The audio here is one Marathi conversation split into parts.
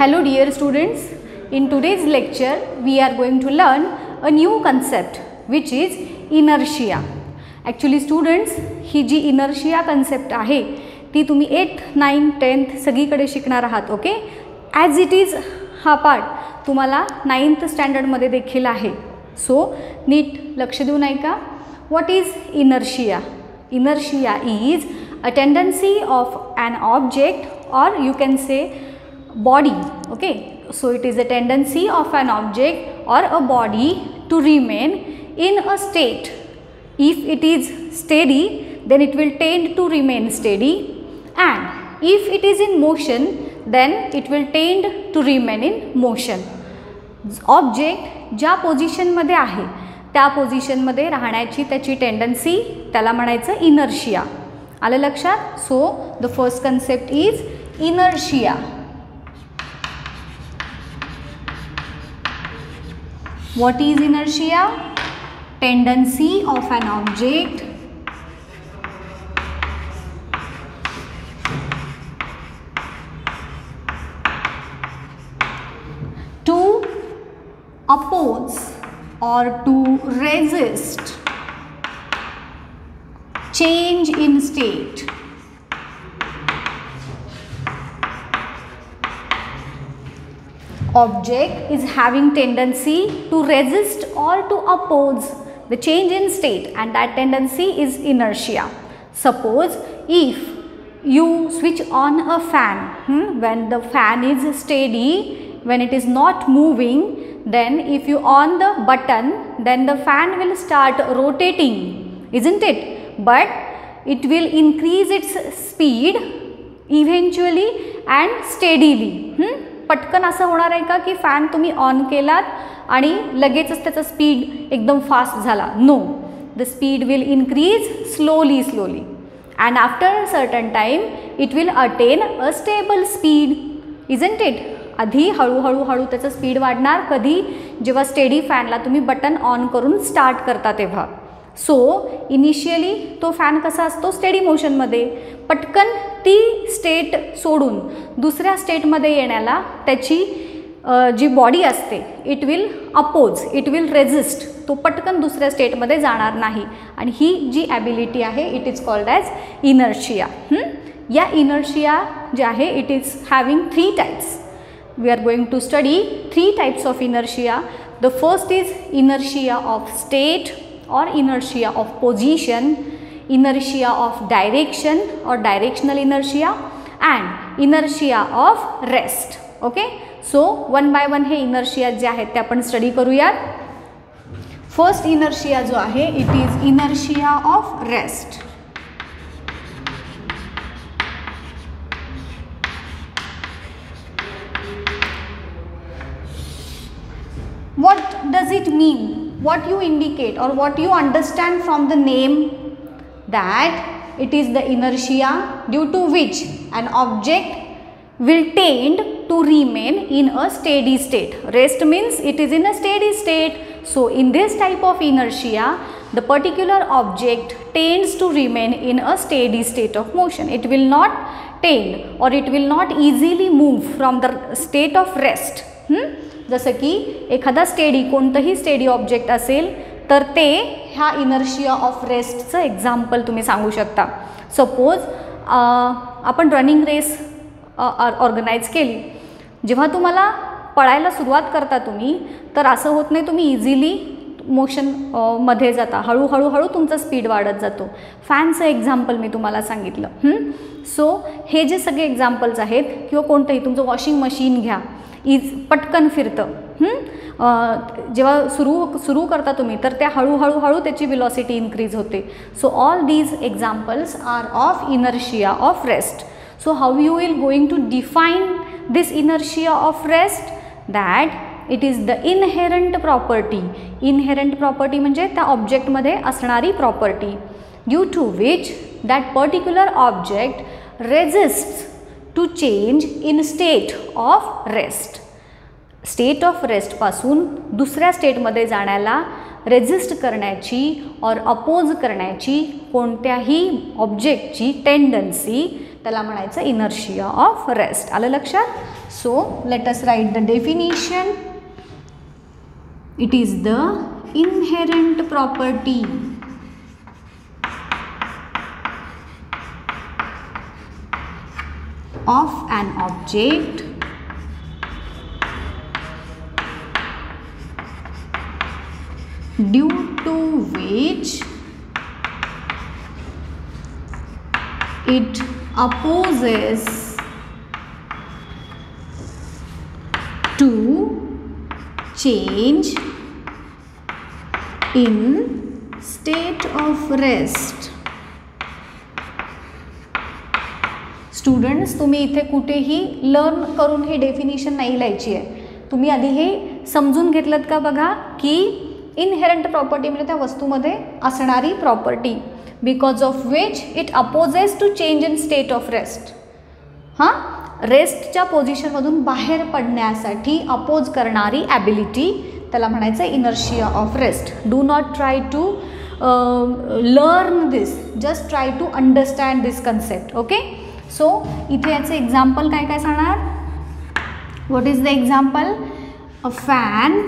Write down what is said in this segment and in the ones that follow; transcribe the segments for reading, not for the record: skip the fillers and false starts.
Hello dear students, in today's lecture we are going to learn a new concept which is inertia. Actually students, he G inertia concept आहे ती तुम्ही 8th, 9th, 10th सगळीकडे शिकणार आहात. ओके, ॲज इट इज हा पार्ट तुम्हाला 9th स्टँडर्डमध्ये देखील आहे. सो नीट लक्ष देऊन ऐका. What is inertia? Inertia is a tendency of an object or you can say body. Okay, so it is a tendency of an object or a body to remain in a state. If it is steady, then it will tend to remain steady, and if it is in motion, then it will tend to remain in motion. Object ज्या पोझिशनमध्ये आहे त्या पोझिशनमध्ये राहण्याची त्याची टेंडन्सी, त्याला म्हणायचं इनर्शिया. आलं लक्षात? So the first concept is inertia. What is inertia? Tendency of an object to oppose or to resist change in state. Object is having tendency to resist or to oppose the change in state, and that tendency is inertia. Suppose if you switch on a fan, when the fan is steady, when it is not moving, then if you on the button, then the fan will start rotating, isn't it? But it will increase its speed eventually and steadily. पटकन असं होणार आहे का की फॅन तुम्ही ऑन केलात आणि लगेचच त्याचा स्पीड एकदम फास्ट झाला? No, the speed will increase slowly and after certain time it will attain a stable speed, isn't it? आधी हळूहळू त्याचं स्पीड वाढणार. कधी? जेव्हा स्टेडी फॅनला तुम्ही बटन ऑन करून स्टार्ट करता तेव्हा. सो इनिशियली तो फॅन कसा असतो? स्टेडी मोशनमध्ये. पटकन ती स्टेट सोडून दुसऱ्या स्टेटमध्ये येण्याला त्याची जी बॉडी असते it will oppose, it will resist. तो पटकन दुसऱ्या स्टेटमध्ये जाणार नाही, आणि ही जी ॲबिलिटी आहे it is called as inertia. या इनर्शिया जे आहे it is having 3 types. We are going to study 3 types of inertia. The first is inertia of state or inertia of position, inertia of direction or directional inertia, and inertia of rest. Okay, so one by one हे inertia जे आहेत ते आपण स्टडी करूयात. फर्स्ट inertia जो आहे it is inertia of rest. What does it mean? What you indicate or what you understand from the name, that it is the inertia due to which an object will tend to remain in a steady state. Rest means it is in a steady state. So in this type of inertia, the particular object tends to remain in a steady state of motion. It will not tend or it will not easily move from the state of rest. जसं की एखादा स्टेडी, कोणतंही स्टेडी ऑब्जेक्ट असेल तर ते ह्या इनर्शिया ऑफ रेस्टचं एक्झाम्पल तुम्ही सांगू शकता. सपोज आपण रनिंग रेस ऑर्गनाईज केली. जेव्हा तुम्हाला पळायला सुरुवात करता तुम्ही, तर असं होत नाही तुम्ही इझिली मोशन मध्ये जाता. हळूहळू तुमचा स्पीड वाढत जातो. फॅनचं एक्झाम्पल मी तुम्हाला सांगितलं. सो हे जे सगळे एक्झाम्पल्स आहेत, किंवा कोणतंही तुमचं वॉशिंग मशीन घ्या, पटकन फिरतं. जेव्हा सुरू करता तुम्ही तर त्या हळूहळू त्याची वेलॉसिटी इन्क्रीज होते. So all these examples are of inertia of rest. So how you will going to define this inertia of rest? That it is the inherent property. Inherent property म्हणजे त्या ऑब्जेक्टमध्ये असणारी property due to which that particular object resists to change in state of rest. State of rest पासून दुसऱ्या स्टेटमध्ये जाण्याला रेजिस्ट करण्याची और अपोज करण्याची कोणत्याही ऑब्जेक्टची टेंडन्सी त्याला म्हणायचं इनर्शिया ऑफ रेस्ट. आलं लक्षात? So let us write the definition. It is the inherent property of an object due to which it opposes to change in state of rest. Students, तुम्ही इथे कुठेही लर्न करून हे डेफिनेशन नाही लिहायची आहे. तुम्ही आधी हे समजून घेतलं का बघा की इनहेरंट प्रॉपर्टी म्हणजे त्या वस्तूमध्ये असणारी property because of which it opposes to change in state of rest. हां, रेस्टच्या पोझिशनमधून बाहेर पडण्यासाठी अपोज करणारी ॲबिलिटी, त्याला म्हणायचं inertia of rest. Do not try to learn this, just try to understand this concept. Okay, so इथे याचं एक्झाम्पल काय काय सांगणार. What is the example? A fan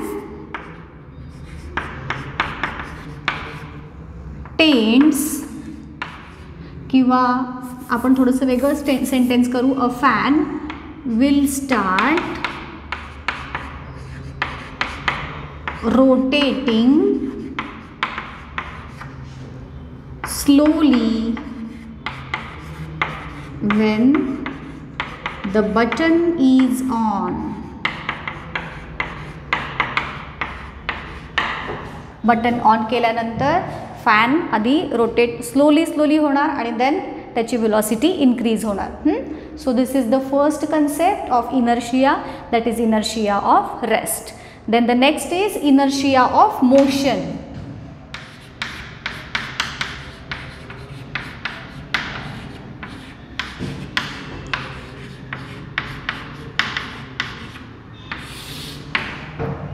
tends, किंवा आपण थोडंसं वेगळं सेंटेन्स करू. A fan will start rotating slowly when the button is on. Button on केल्यानंतर फॅन आधी रोटेट स्लोली होणार आणि देन त्याची वेलॉसिटी इन्क्रीज होणार. So this is the first concept of inertia, that is inertia of rest. Then the next is inertia of motion.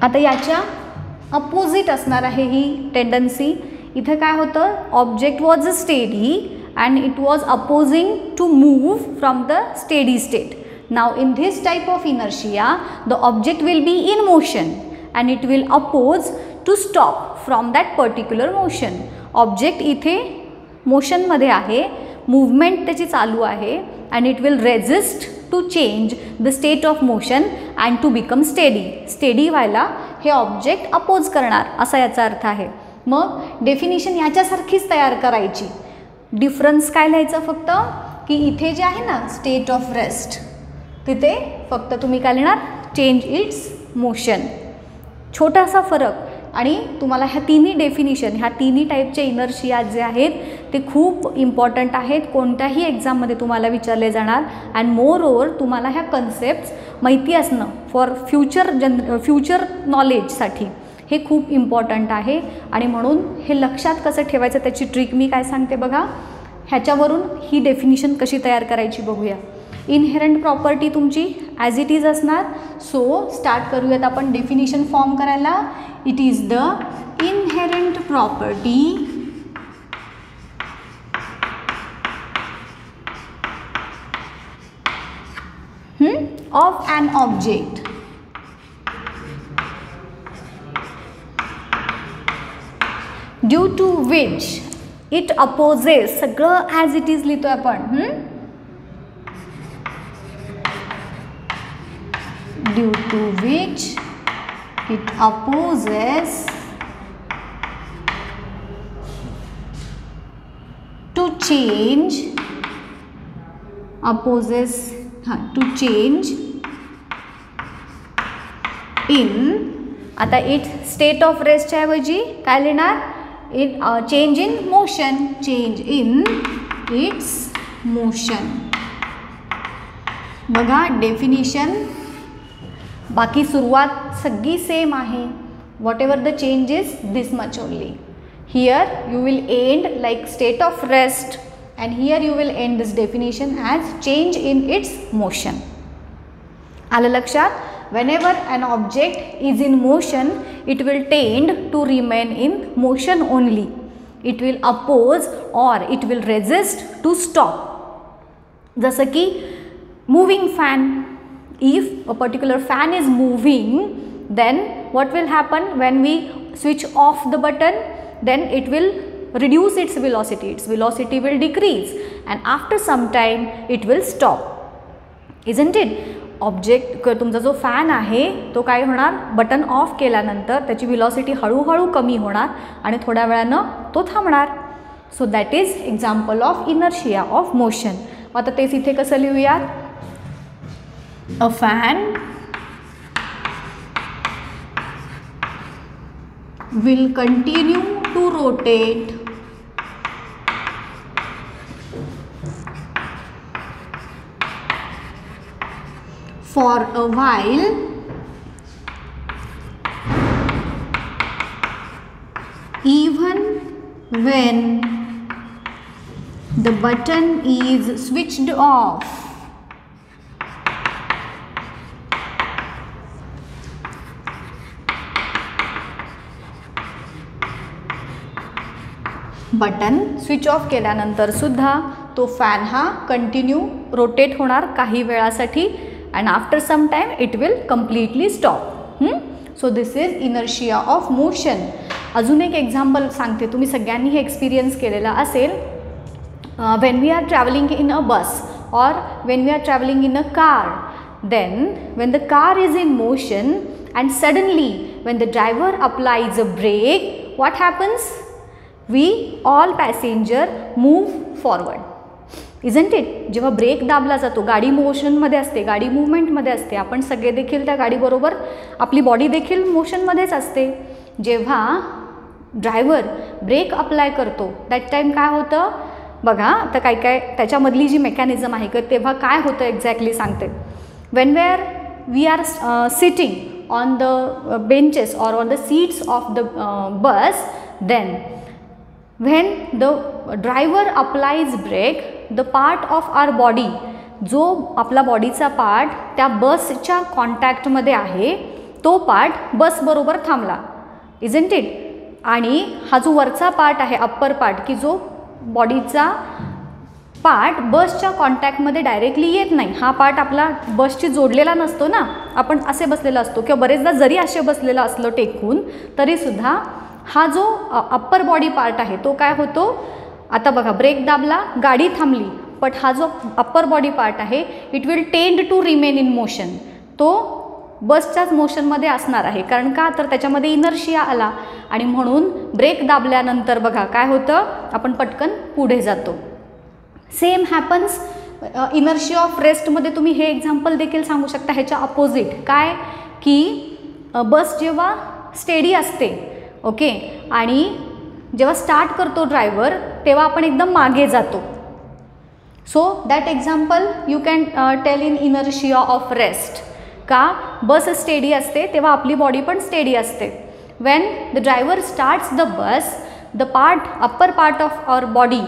आता याच्या अपोजिट असणार आहे ही टेंडन्सी. इथे काय होतं, object was a steady and it was opposing to move from the steady state. Now in this type of inertia the object will be in motion and it will oppose to stop from that particular motion. Object इथे मोशनमध्ये आहे, मूवमेंट त्याची चालू आहे and it will resist to change the state of motion and to become steady. Steady व्हायला हे ऑब्जेक्ट अपोज करणार असा याचा अर्थ आहे. मग डेफिनेशन याच्यासारखीच तयार करायची. डिफरन्स काय लिहायचं फक्त की इथे जे आहे ना स्टेट ऑफ रेस्ट, तिथे फक्त तुम्ही काय लिहिणार, चेंज इट्स मोशन. छोटासा फरक. आणि तुम्हाला ह्या तिन्ही डेफिनिशन, ह्या तिन्ही टाईपचे इनर्शिया जे आहेत ते खूप इम्पॉर्टंट आहेत. कोणत्याही एक्झाममध्ये तुम्हाला विचारले जाणार. अँड मोर ओव्हर तुम्हाला ह्या कन्सेप्ट्स माहिती असणं फॉर फ्युचर नॉलेजसाठी हे खूप इम्पॉर्टंट आहे. आणि म्हणून हे लक्षात कसं ठेवायचं त्याची ट्रिक मी काय सांगते बघा. ह्याच्यावरून ही डेफिनिशन कशी तयार करायची बघूया. इनहेरंट प्रॉपर्टी तुमची ॲज इट इज असणार. सो स्टार्ट करूयात आपण डेफिनिशन फॉर्म करायला. It is the inherent property of an object due to which it opposes, सगळं ॲज इट इज लिहितोय आपण. due to which it opposes to change, opposes to change in. आता इट स्टेट ऑफ रेस्टच्या ऐवजी काय लिहिणार, it change in motion, change in its motion. बघा डेफिनिशन बाकी सुरुवात सगळी सेम आहे. What ever the changes this much only. Here you will end like state of rest and here you will end this definition as change in its motion. आलं लक्षात. whenever an object is in motion it will tend to remain in motion only. it will oppose or it will resist to stop. जसं की moving fan. If a particular fan is moving, then what will happen when we switch off the button? Then it will reduce its velocity will decrease, and after some time it will stop, isn't it? Object तुमचा जो फॅन आहे तो काय होणार, बटन ऑफ केल्यानंतर त्याची व्हेलॉसिटी हळूहळू कमी होणार आणि थोड्या वेळानं तो थांबणार. So that is example of inertia of motion. आता तेच इथे कसं लिहूयात, अ fan will continue to rotate for a while even when the button is switched off. Button switch off केल्यानंतर सुद्धा तो फॅन हा कंटिन्यू रोटेट होणार काही वेळासाठी, and after some time it will completely stop. So this is inertia of motion. अजून एक एक्झाम्पल सांगते, तुम्ही सगळ्यांनी हे एक्सपिरियन्स केलेला असेल. When we are travelling in a bus or when we are traveling in a car, then when the car is in motion and suddenly when the driver applies a brake, what happens? We all passenger move forward, isn't it? जेव्हा ब्रेक दाबला जातो, गाडी मोशनमध्ये असते, गाडी मूवमेंटमध्ये असते, आपण सगळे देखील त्या गाडीबरोबर आपली बॉडी देखील मोशनमध्येच असते. जेव्हा ड्रायव्हर ब्रेक अप्लाय करतो दॅट टाईम काय होतं बघा. आता काय काय त्याच्यामधली जी मेकॅनिझम आहे की तेव्हा काय होतं एक्झॅक्टली सांगते. When we are sitting on the benches और on the seats of the bus, then when the driver applies brake, the part of our body, जो आपला बॉडीचा पार्ट त्या बसच्या कॉन्टॅक्टमध्ये आहे तो पार्ट बस बरोबर थांबला, isn't it? आणि हा जो वरचा पार्ट आहे अप्पर पार्ट की जो बॉडीचा पार्ट बसच्या कॉन्टॅक्टमध्ये डायरेक्टली येत नाही, हा पार्ट आपला बसशी जोडलेला नसतो ना, आपण असे बसलेला असतो किंवा बरेचदा जरी असे बसलेला असलो टेकून तरीसुद्धा हा जो अप्पर बॉडी पार्ट आहे तो काय होतो. आता बघा ब्रेक दाबला, गाडी थांबली, बट हा जो अप्पर बॉडी पार्ट आहे it will tend to remain in motion, तो बसच्याच मोशनमध्ये असणार आहे. कारण का तर त्याच्यामध्ये इनर्शिया आला आणि म्हणून ब्रेक दाबल्यानंतर बघा काय होतं, आपण पटकन पुढे जातो. सेम हॅपन्स इनर्शिया ऑफ रेस्टमध्ये. तुम्ही हे एक्झाम्पल देखील सांगू शकता ह्याच्या अपोजिट काय की बस जेव्हा स्टेडी असते ओके आणि जेव्हा स्टार्ट करतो ड्रायव्हर तेव्हा आपण एकदम मागे जातो. So that example you can tell in inertia of rest. का बस स्टेडी असते तेव्हा आपली बॉडी पण स्टेडी असते. When the driver starts the bus, the part upper part of our body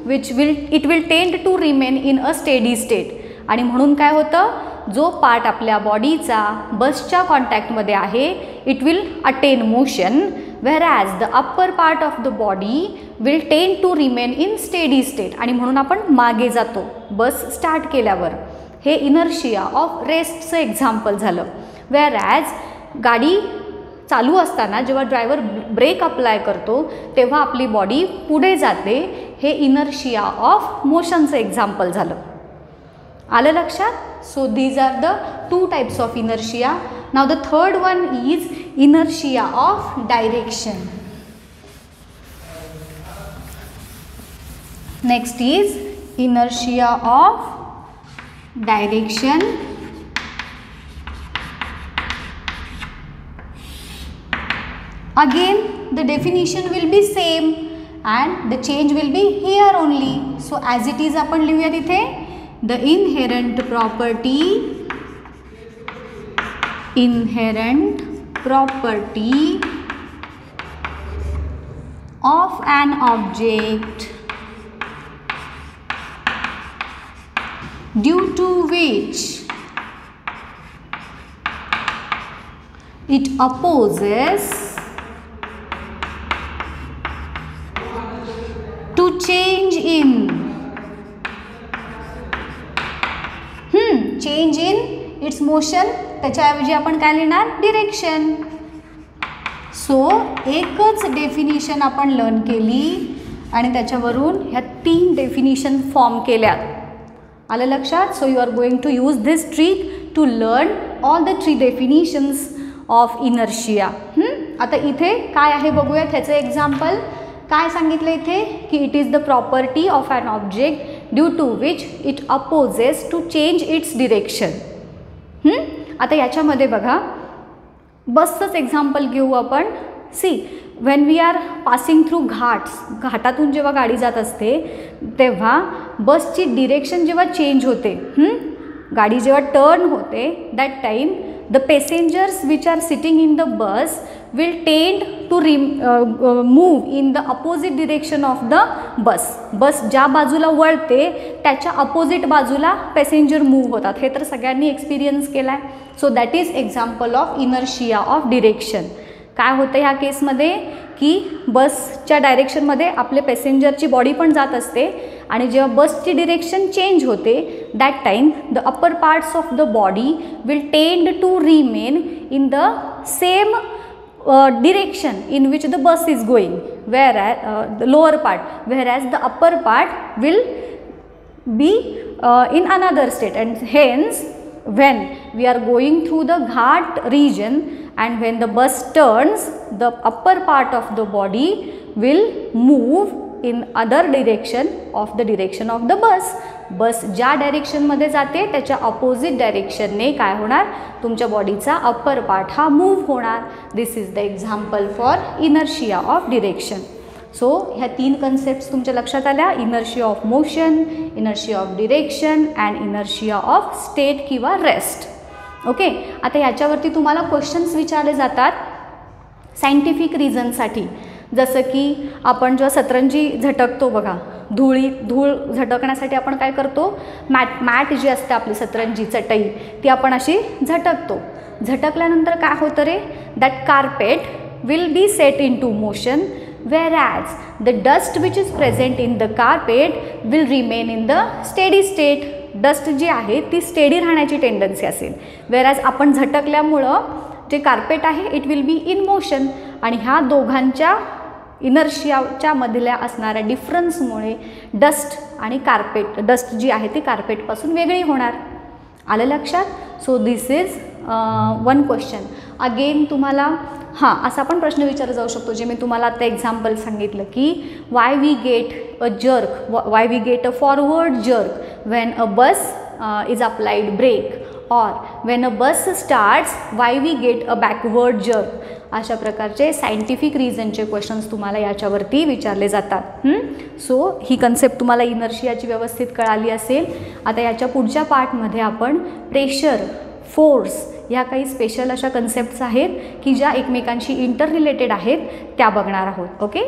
which will tend to remain in a steady state. आणि म्हणून काय होतं, जो पार्ट आपल्या बॉडीचा बसच्या कॉन्टॅक्टमध्ये आहे it will attain motion, whereas the upper part of the body will tend to remain in steady state. आणि म्हणून आपण मागे जातो बस स्टार्ट केल्यावर. हे इनर्शिया ऑफ रेस्टचं एक्झाम्पल झालं. whereas गाडी चालू असताना जेव्हा ड्रायव्हर ब्रेक अप्लाय करतो तेव्हा आपली बॉडी पुढे जाते, हे इनर्शिया ऑफ मोशनचं एक्झाम्पल झालं. आलं लक्षात? So these are the two types of inertia. Now the third one is inertia of direction. Next is inertia of direction. Again the definition will be same and the change will be here only. So as it is आपण लिहूया तिथे, the inherent property of an object due to which it opposes to change in it's motion, त्याच्याऐवजी आपण काय लिहिणार, डिरेक्शन. सो एकच डेफिनिशन आपण लर्न केली आणि त्याच्यावरून ह्या 3 डेफिनिशन फॉर्म केल्या. आलं लक्षात. So you are going to use this trick to learn all the 3 definitions of inertia. आता इथे काय आहे बघूयात ह्याचं एक्झाम्पल. काय सांगितलं इथे की it is the property of an object due to which it opposes to change its direction. आता याच्यामध्ये बघा बसचंच एक्झाम्पल घेऊ आपण. See when we are passing through घाटातून जेव्हा गाडी जात असते तेव्हा बसची डिरेक्शन जेव्हा चेंज होते, गाडी जेव्हा टर्न होते, that time the passengers which are sitting in the bus will tend to move in the opposite direction of the bus. बस ज्या बाजूला वळते त्याच्या अपोजिट बाजूला पॅसेंजर मूव्ह होतात. हे तर सगळ्यांनी एक्सपिरियन्स केला आहे. So that is example of inertia of direction. काय होतं ह्या केसमध्ये की बसच्या डायरेक्शनमध्ये आपले पॅसेंजरची बॉडी पण जात असते आणि जेव्हा बसची डिरेक्शन चेंज होते that time the upper parts of the body will tend to remain in the same direction in which the bus is going, whereas the lower part, whereas the upper part will be in another state. And hence when we are going through the ghat region and when the bus turns, the upper part of the body will move in other direction of the direction of the bus. बस ज्या डायरेक्शनमध्ये जाते त्याच्या अपोजिट डायरेक्शनने काय होणार, तुमच्या बॉडीचा अप्पर पार्ट हा मूव्ह होणार. This is the example for inertia of direction. So ह्या 3 कन्सेप्ट्स तुमच्या लक्षात आल्या. Inertia of motion, inertia of direction and inertia of state किंवा रेस्ट. ओके. आता ह्याच्यावरती तुम्हाला क्वेश्चन्स विचारले जातात सायंटिफिक रिझनसाठी. जसं की आपण जेव्हा सतरंजी झटकतो बघा, धूळ झटकण्यासाठी आपण काय करतो, मॅट जी असते आपली सतरंजी चटई ती आपण अशी झटकतो. झटकल्यानंतर काय होतं रे, that carpet will be set into motion whereas the dust which is present in the carpet will remain in the steady state. Dust जी आहे ती स्टेडी राहण्याची टेंडन्सी असेल, whereas आपण झटकल्यामुळं जे कार्पेट आहे it will be in motion. आणि ह्या दोघांच्या इनर्शियाच्या मधल्या असणाऱ्या डिफरन्समुळे डस्ट आणि कार्पेट, डस्ट जी आहे ती कार्पेटपासून वेगळी होणार. आलं लक्षात. So this is one question. Again तुम्हाला असा पण प्रश्न विचारला जाऊ शकतो जे मी तुम्हाला आता एक्झाम्पल सांगितलं की why we get a jerk, why we get a forward jerk when a bus is applied brake, और when a bus starts why we get a backward jerk. अशा प्रकारचे सायंटिफिक रिझनचे क्वेश्चन्स तुम्हाला याच्यावरती विचारले जातात. सो ही कन्सेप्ट तुम्हाला इनर्शियाची व्यवस्थित कळाली असेल. आता याच्या पुढच्या पार्टमध्ये आपण प्रेशर, फोर्स ह्या काही स्पेशल अशा कन्सेप्ट्स आहेत की ज्या एकमेकांशी इंटर रिलेटेड आहेत त्या बघणार आहोत. ओके.